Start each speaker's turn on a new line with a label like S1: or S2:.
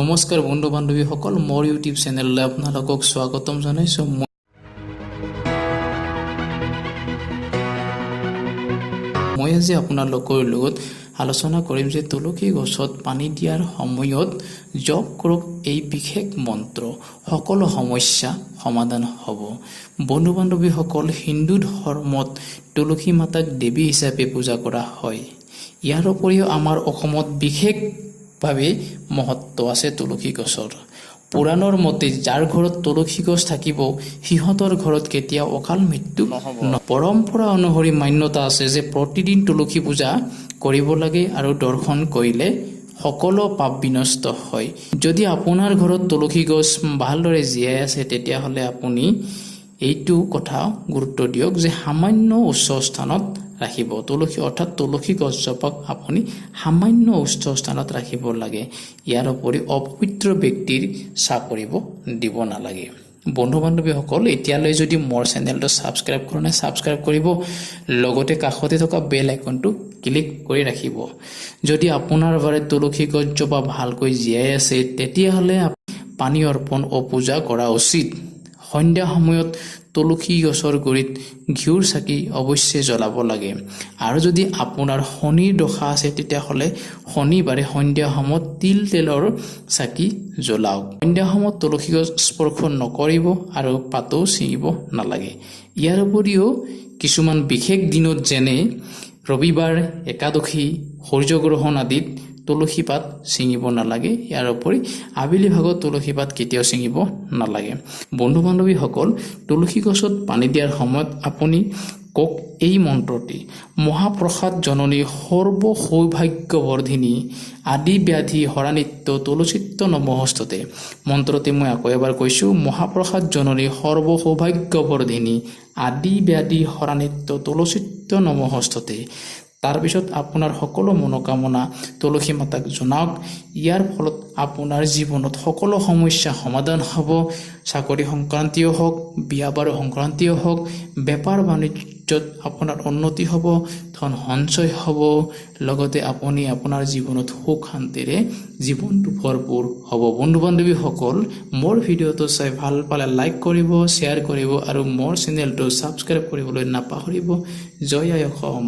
S1: নমস্কাৰ বন্ধু বান্ধৱীসকল, মোৰ ইউটিউব চেনেললৈ আপোনালোকক স্বাগতম জনাইছোঁ। মই আজি আপোনালোকৰ লগত আলোচনা কৰিম যে তুলসী গছত পানী দিয়াৰ সময়ত জপ কৰক এই বিশেষ মন্ত্ৰ, সকলো সমস্যা সমাধান হ'ব। বন্ধু বান্ধৱীসকল, হিন্দু ধৰ্মত তুলসী মাতাক দেৱী হিচাপে পূজা কৰা হয়। ইয়াৰ উপৰিও আমাৰ অসমত বিশেষভাৱে মহত্ব আছে তুলসী গছৰ। পুৰাণৰ মতে যাৰ ঘৰত তুলসী গছ থাকিব সিহঁতৰ ঘৰত কেতিয়াও অকাল মৃত্যু নহ'ব। পৰম্পৰা অনুসৰি মান্যতা আছে যে প্ৰতিদিন তুলসী পূজা কৰিব লাগে আৰু দৰ্শন কৰিলে সকলো পাপ বিনষ্ট হয়। যদি আপোনাৰ ঘৰত তুলসী গছ ভালদৰে জীয়াই আছে তেতিয়াহ'লে আপুনি এইটো কথা গুৰুত্ব দিয়ক যে সামান্য উচ্চ স্থানত ৰাখিব। তুলসী অৰ্থাৎ তুলসী গছজোপাক আপুনি সামান্য উচ্চ স্থানত ৰাখিব লাগে। ইয়াৰ উপৰি অপবিত্ৰ ব্যক্তিৰ ছাঁ পৰিব দিব নালাগে। বন্ধু বান্ধৱীসকল, এতিয়ালৈ যদি মোৰ চেনেলটো ছাবস্ক্ৰাইব কৰা নাই ছাবস্ক্ৰাইব কৰিব, লগতে কাষতে থকা বেল আইকনটো ক্লিক কৰি ৰাখিব। যদি আপোনাৰ বাৰে তুলসী গছজোপা ভালকৈ জীয়াই আছে তেতিয়াহ'লে পানী অৰ্পণ ও পূজা কৰা উচিত। সন্ধ্যা সময়ত তুলসী গছৰ গুৰিত ঘিউৰ চাকি অৱশ্যে জ্বলাব লাগে। আৰু যদি আপোনাৰ শনিৰ দশা আছে তেতিয়াহ'লে শনিবাৰে সন্ধ্যা সময়ত তেলৰ চাকি জ্বলাওক। সন্ধ্যা সময়ত তুলসী গছ স্পৰ্শ নকৰিব আৰু পাতো ছিঙিব নালাগে। ইয়াৰ উপৰিও কিছুমান বিশেষ দিনত যেনে ৰবিবাৰ, একাদশী, সূৰ্যগ্ৰহণ আদিত তুলসী পাত ছিঙিব নালাগে। ইয়াৰ উপৰি আবেলি ভাগত তুলসী পাত কেতিয়াও ছিঙিব নালাগে। বন্ধু বান্ধৱীসকল, তুলসী গছত পানী দিয়াৰ সময়ত আপুনি কওক এই মন্ত্ৰটি: মহাপ্ৰসাদ জননী সৰ্ব সৌভাগ্যবৰ্ধিনী আদি ব্যাধি হৰানিত্য তুলসীত্য নমস্তুতে। মন্ত্ৰটি মই আকৌ এবাৰ কৈছোঁ: মহাপ্ৰসাদ জননী সৰ্ব সৌভাগ্যবৰ্ধিনী আদি ব্যাধি হৰানিত্য তুলসীত্য নমস্তুতে। তাৰপিছত আপোনাৰ সকলো মনোকামনা তুলসী মাতাক জনাওক। ইয়াৰ ফলত আপোনাৰ জীৱনত সকলো সমস্যা সমাধান হ'ব। চাকৰি সংক্ৰান্তীয় হওক, বিয়া বাৰু সংক্ৰান্তীয় হওক, বেপাৰ বাণিজ্যত আপোনাৰ উন্নতি হ'ব, ধন সঞ্চয় হ'ব, লগতে আপুনি আপোনাৰ জীৱনত সুখ শান্তিৰে জীৱনটো ভৰপূৰ হ'ব। বন্ধু বান্ধৱীসকল, মোৰ ভিডিঅ'টো চাই ভাল পালে লাইক কৰিব, শ্বেয়াৰ কৰিব আৰু মোৰ চেনেলটো ছাবস্ক্ৰাইব কৰিবলৈ নাপাহৰিব। জয় আই অসম।